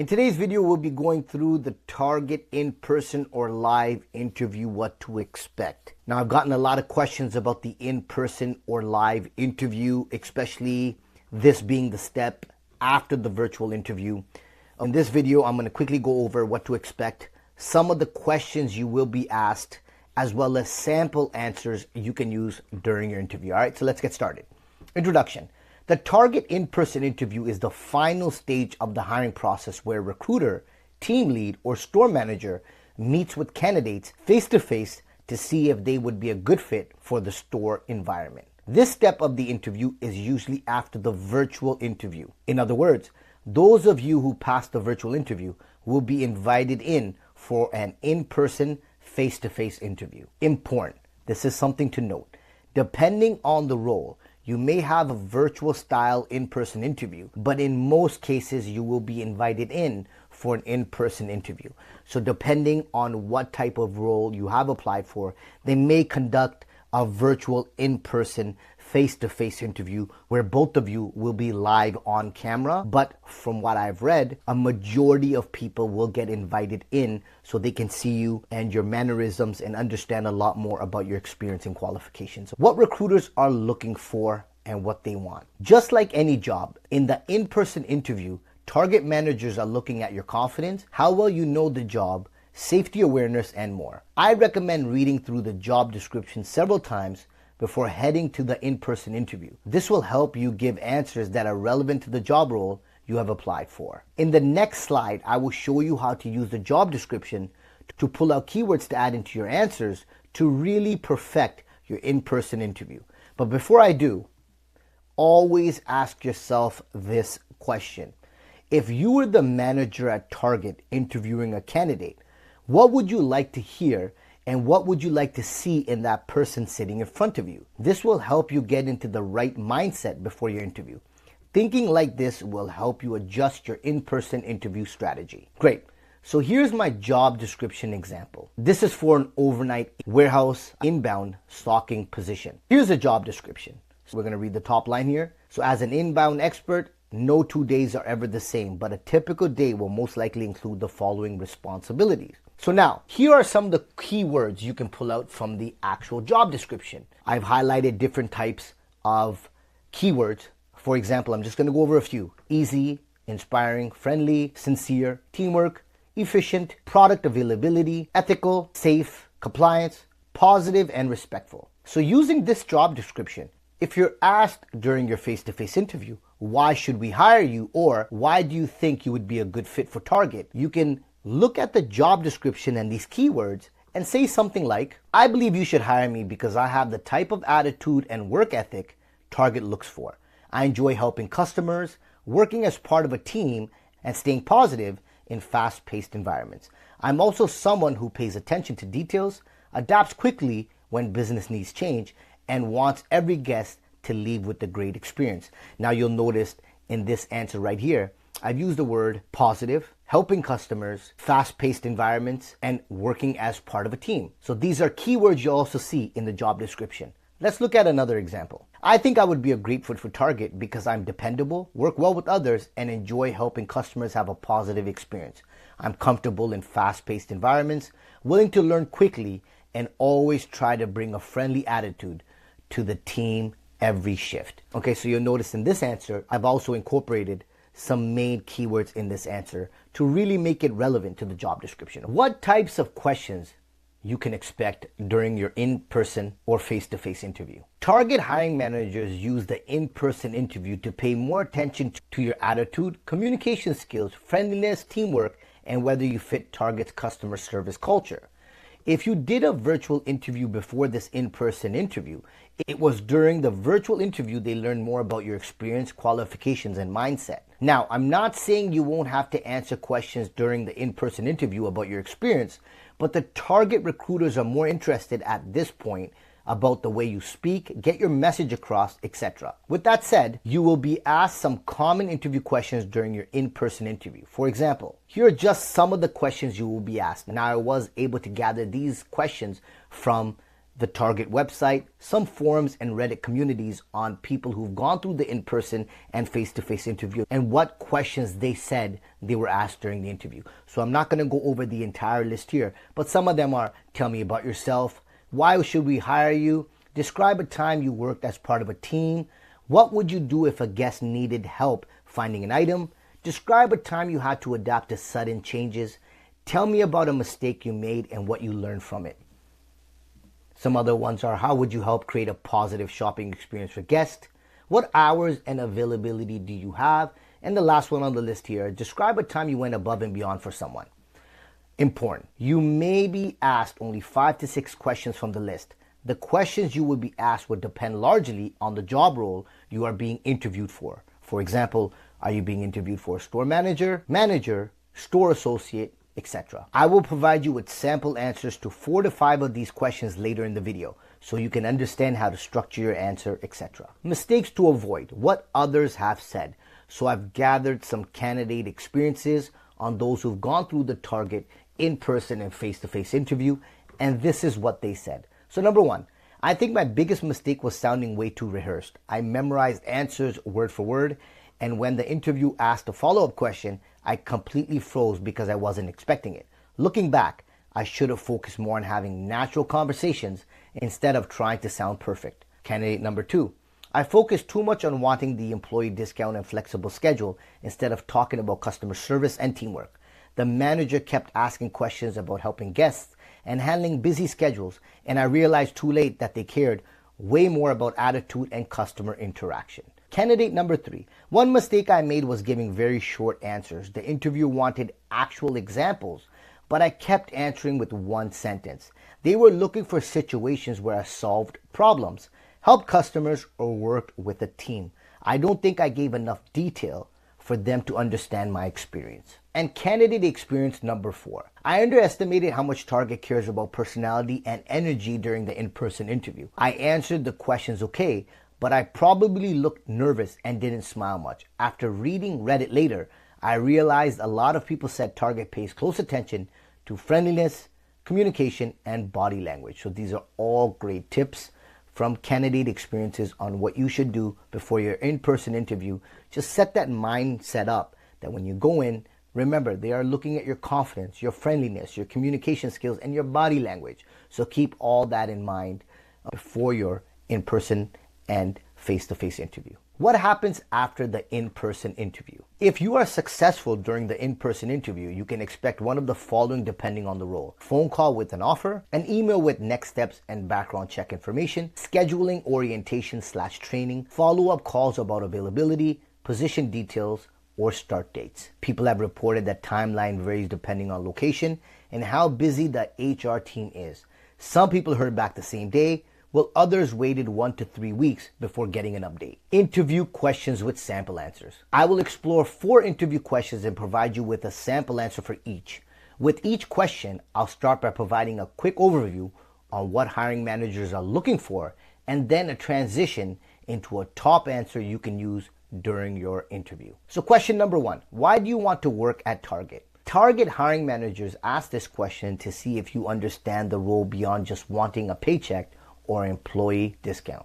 In today's video, we'll be going through the target in-person or live interview, what to expect. Now, I've gotten a lot of questions about the in-person or live interview, especially this being the step after the virtual interview. In this video, I'm going to quickly go over what to expect, some of the questions you will be asked, as well as sample answers you can use during your interview. All right, so let's get started. Introduction. The target in-person interview is the final stage of the hiring process where a recruiter, team lead, or store manager meets with candidates face-to-face to see if they would be a good fit for the store environment. This step of the interview is usually after the virtual interview. In other words, those of you who pass the virtual interview will be invited in for an in-person, face-to-face interview. Important. This is something to note. Depending on the role, you may have a virtual style in-person interview, but in most cases you will be invited in for an in-person interview. So depending on what type of role you have applied for, they may conduct a virtual in-person face-to-face interview where both of you will be live on camera. But from what I've read, a majority of people will get invited in so they can see you and your mannerisms and understand a lot more about your experience and qualifications. What recruiters are looking for and what they want. Just like any job, in the in-person interview, target managers are looking at your confidence, how well you know the job, safety awareness, and more. I recommend reading through the job description several times before heading to the in-person interview. This will help you give answers that are relevant to the job role you have applied for. In the next slide, I will show you how to use the job description to pull out keywords to add into your answers to really perfect your in-person interview. But before I do, always ask yourself this question. If you were the manager at Target interviewing a candidate, what would you like to hear and what would you like to see in that person sitting in front of you? This will help you get into the right mindset before your interview. Thinking like this will help you adjust your in-person interview strategy. Great. So here's my job description example. This is for an overnight warehouse inbound stocking position. Here's a job description. So we're going to read the top line here. So as an inbound expert, no 2 days are ever the same, but a typical day will most likely include the following responsibilities. So now, here are some of the keywords you can pull out from the actual job description. I've highlighted different types of keywords. For example, I'm just going to go over a few. Easy, inspiring, friendly, sincere, teamwork, efficient, product availability, ethical, safe, compliance, positive, and respectful. So using this job description, if you're asked during your face-to-face interview, why should we hire you? Or why do you think you would be a good fit for Target? You can look at the job description and these keywords and say something like, I believe you should hire me because I have the type of attitude and work ethic Target looks for. I enjoy helping customers, working as part of a team, and staying positive in fast-paced environments. I'm also someone who pays attention to details, adapts quickly when business needs change, and wants every guest to leave with a great experience. Now you'll notice in this answer right here, I've used the word positive, helping customers, fast-paced environments, and working as part of a team. So these are keywords you'll also see in the job description. Let's look at another example. I think I would be a great fit for Target because I'm dependable, work well with others, and enjoy helping customers have a positive experience. I'm comfortable in fast-paced environments, willing to learn quickly, and always try to bring a friendly attitude to the team every shift. Okay, so you'll notice in this answer, I've also incorporated some main keywords in this answer to really make it relevant to the job description. What types of questions you can expect during your in-person or face-to-face interview? Target hiring managers use the in-person interview to pay more attention to your attitude, communication skills, friendliness, teamwork, and whether you fit Target's customer service culture. If you did a virtual interview before this in-person interview, it was during the virtual interview they learned more about your experience, qualifications, and mindset. Now, I'm not saying you won't have to answer questions during the in-person interview about your experience, but the target recruiters are more interested at this point about the way you speak, get your message across, etc. With that said, you will be asked some common interview questions during your in-person interview. For example, here are just some of the questions you will be asked. Now, I was able to gather these questions from the Target website, some forums and Reddit communities on people who've gone through the in-person and face-to-face interview and what questions they said they were asked during the interview. So I'm not going to go over the entire list here, but some of them are: tell me about yourself, why should we hire you, describe a time you worked as part of a team, what would you do if a guest needed help finding an item, describe a time you had to adapt to sudden changes, tell me about a mistake you made and what you learned from it. Some other ones are: how would you help create a positive shopping experience for guests? What hours and availability do you have? And the last one on the list here: describe a time you went above and beyond for someone. Important. You may be asked only 5 to 6 questions from the list. The questions you would be asked would depend largely on the job role you are being interviewed for. For example, are you being interviewed for a store manager, store associate, etc. I will provide you with sample answers to 4 to 5 of these questions later in the video so you can understand how to structure your answer, etc. Mistakes to avoid: what others have said. So I've gathered some candidate experiences on those who've gone through the Target in-person and face-to-face interview, and this is what they said. So number 1, I think my biggest mistake was sounding way too rehearsed. I memorized answers word for word, and when the interview asked a follow-up question, I completely froze because I wasn't expecting it. Looking back, I should have focused more on having natural conversations instead of trying to sound perfect. Candidate number 2, I focused too much on wanting the employee discount and flexible schedule instead of talking about customer service and teamwork. The manager kept asking questions about helping guests and handling busy schedules, and I realized too late that they cared way more about attitude and customer interaction. Candidate number 3. One mistake I made was giving very short answers. The interviewer wanted actual examples, but I kept answering with one sentence. They were looking for situations where I solved problems, helped customers, or worked with a team. I don't think I gave enough detail for them to understand my experience. And candidate experience number 4. I underestimated how much Target cares about personality and energy during the in-person interview. I answered the questions okay, but I probably looked nervous and didn't smile much. After reading Reddit later, I realized a lot of people said Target pays close attention to friendliness, communication, and body language. So these are all great tips from candidate experiences on what you should do before your in-person interview. Just set that mindset up that when you go in, remember, they are looking at your confidence, your friendliness, your communication skills, and your body language. So keep all that in mind before your in-person and face-to-face interview. What happens after the in-person interview? If you are successful during the in-person interview, you can expect one of the following depending on the role: phone call with an offer, an email with next steps and background check information, scheduling orientation/training, follow-up calls about availability, position details, or start dates. People have reported that timeline varies depending on location and how busy the HR team is. Some people heard back the same day, while others waited 1 to 3 weeks before getting an update. Interview questions with sample answers. I will explore 4 interview questions and provide you with a sample answer for each. With each question, I'll start by providing a quick overview on what hiring managers are looking for, and then a transition into a top answer you can use during your interview. So question number 1, why do you want to work at Target? Target hiring managers ask this question to see if you understand the role beyond just wanting a paycheck or employee discount.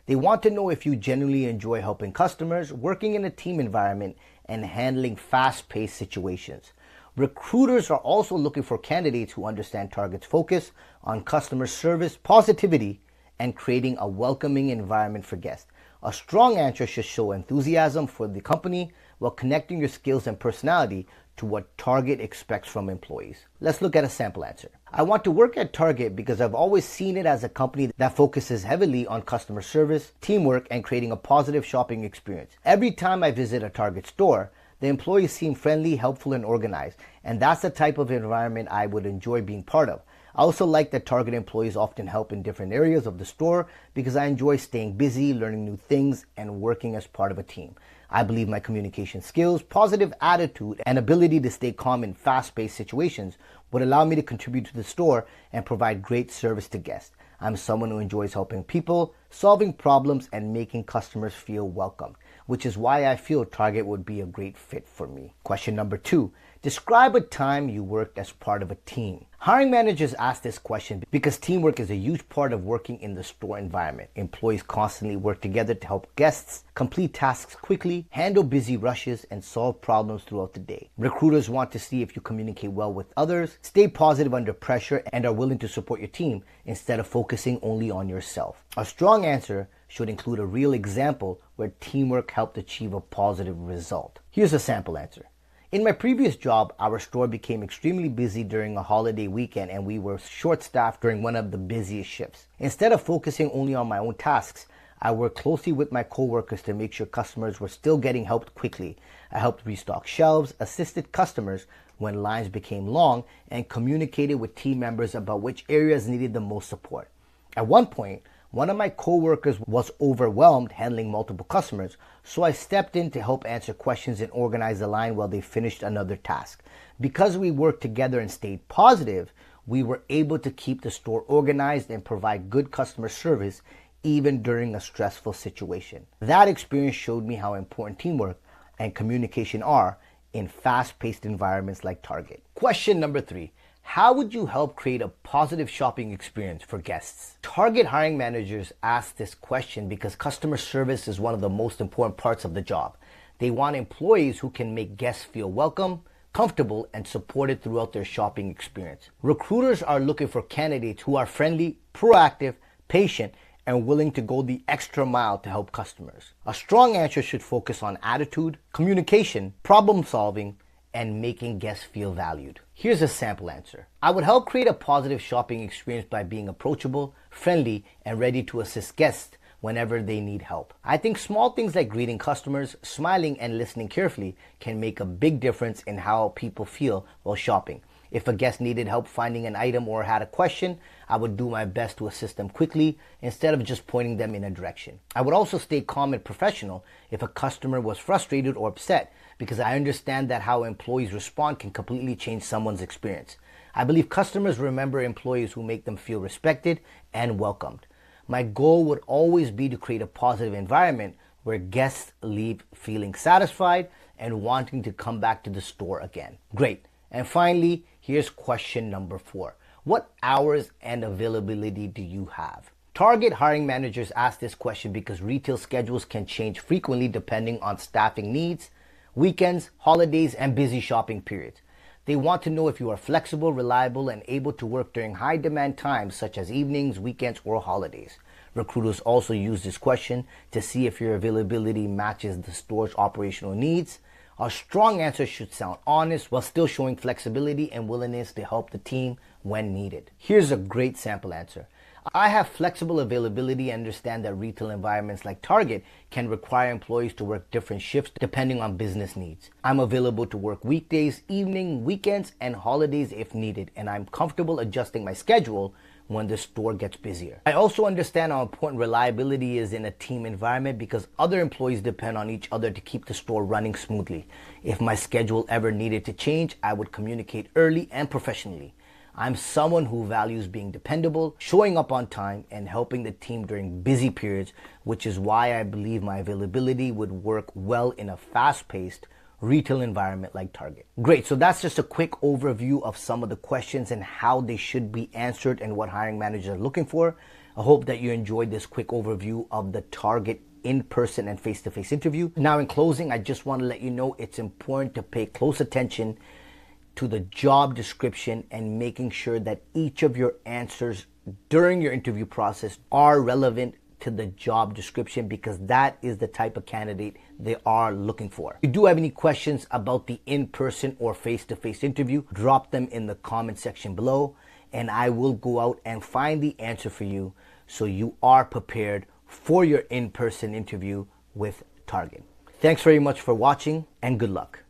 They want to know if you genuinely enjoy helping customers, working in a team environment, and handling fast-paced situations. Recruiters are also looking for candidates who understand Target's focus on customer service, positivity, and creating a welcoming environment for guests. A strong answer should show enthusiasm for the company while connecting your skills and personality to what Target expects from employees. Let's look at a sample answer. I want to work at Target because I've always seen it as a company that focuses heavily on customer service, teamwork, and creating a positive shopping experience. Every time I visit a Target store, the employees seem friendly, helpful, and organized, and that's the type of environment I would enjoy being part of. I also like that Target employees often help in different areas of the store because I enjoy staying busy, learning new things, and working as part of a team. I believe my communication skills, positive attitude, and ability to stay calm in fast-paced situations would allow me to contribute to the store and provide great service to guests. I'm someone who enjoys helping people, solving problems, and making customers feel welcome, which is why I feel Target would be a great fit for me. Question number 2, Describe a time you worked as part of a team. Hiring managers ask this question because teamwork is a huge part of working in the store environment. Employees constantly work together to help guests complete tasks quickly, handle busy rushes, and solve problems throughout the day. Recruiters want to see if you communicate well with others, stay positive under pressure, and are willing to support your team instead of focusing only on yourself. A strong answer should include a real example where teamwork helped achieve a positive result. Here's a sample answer. In my previous job, our store became extremely busy during a holiday weekend and we were short-staffed during one of the busiest shifts. Instead of focusing only on my own tasks, I worked closely with my coworkers to make sure customers were still getting helped quickly. I helped restock shelves, assisted customers when lines became long, and communicated with team members about which areas needed the most support. At one point, one of my coworkers was overwhelmed handling multiple customers, so I stepped in to help answer questions and organize the line while they finished another task. Because we worked together and stayed positive, we were able to keep the store organized and provide good customer service even during a stressful situation. That experience showed me how important teamwork and communication are in fast-paced environments like Target. Question number 3. How would you help create a positive shopping experience for guests? Target hiring managers ask this question because customer service is one of the most important parts of the job. They want employees who can make guests feel welcome, comfortable, and supported throughout their shopping experience. Recruiters are looking for candidates who are friendly, proactive, patient, and willing to go the extra mile to help customers. A strong answer should focus on attitude, communication, problem solving, and making guests feel valued. Here's a sample answer. I would help create a positive shopping experience by being approachable, friendly, and ready to assist guests whenever they need help. I think small things like greeting customers, smiling, and listening carefully can make a big difference in how people feel while shopping. If a guest needed help finding an item or had a question, I would do my best to assist them quickly instead of just pointing them in a direction. I would also stay calm and professional if a customer was frustrated or upset, because I understand that how employees respond can completely change someone's experience. I believe customers remember employees who make them feel respected and welcomed. My goal would always be to create a positive environment where guests leave feeling satisfied and wanting to come back to the store again. Great. And finally, here's question number 4. What hours and availability do you have? Target hiring managers ask this question because retail schedules can change frequently depending on staffing needs, weekends, holidays, and busy shopping periods. They want to know if you are flexible, reliable, and able to work during high demand times such as evenings, weekends, or holidays. Recruiters also use this question to see if your availability matches the store's operational needs. A strong answer should sound honest while still showing flexibility and willingness to help the team when needed. Here's a great sample answer. I have flexible availability and understand that retail environments like Target can require employees to work different shifts depending on business needs. I'm available to work weekdays, evening, weekends, and holidays if needed, and I'm comfortable adjusting my schedule when the store gets busier. I also understand how important reliability is in a team environment because other employees depend on each other to keep the store running smoothly. If my schedule ever needed to change, I would communicate early and professionally. I'm someone who values being dependable, showing up on time, and helping the team during busy periods, which is why I believe my availability would work well in a fast-paced retail environment like Target. Great, so that's just a quick overview of some of the questions and how they should be answered and what hiring managers are looking for. I hope that you enjoyed this quick overview of the Target in-person and face-to-face interview. Now in closing, I just want to let you know it's important to pay close attention to the job description and making sure that each of your answers during your interview process are relevant to the job description because that is the type of candidate they are looking for. If you do have any questions about the in-person or face-to-face interview, drop them in the comment section below and I will go out and find the answer for you so you are prepared for your in-person interview with Target. Thanks very much for watching and good luck.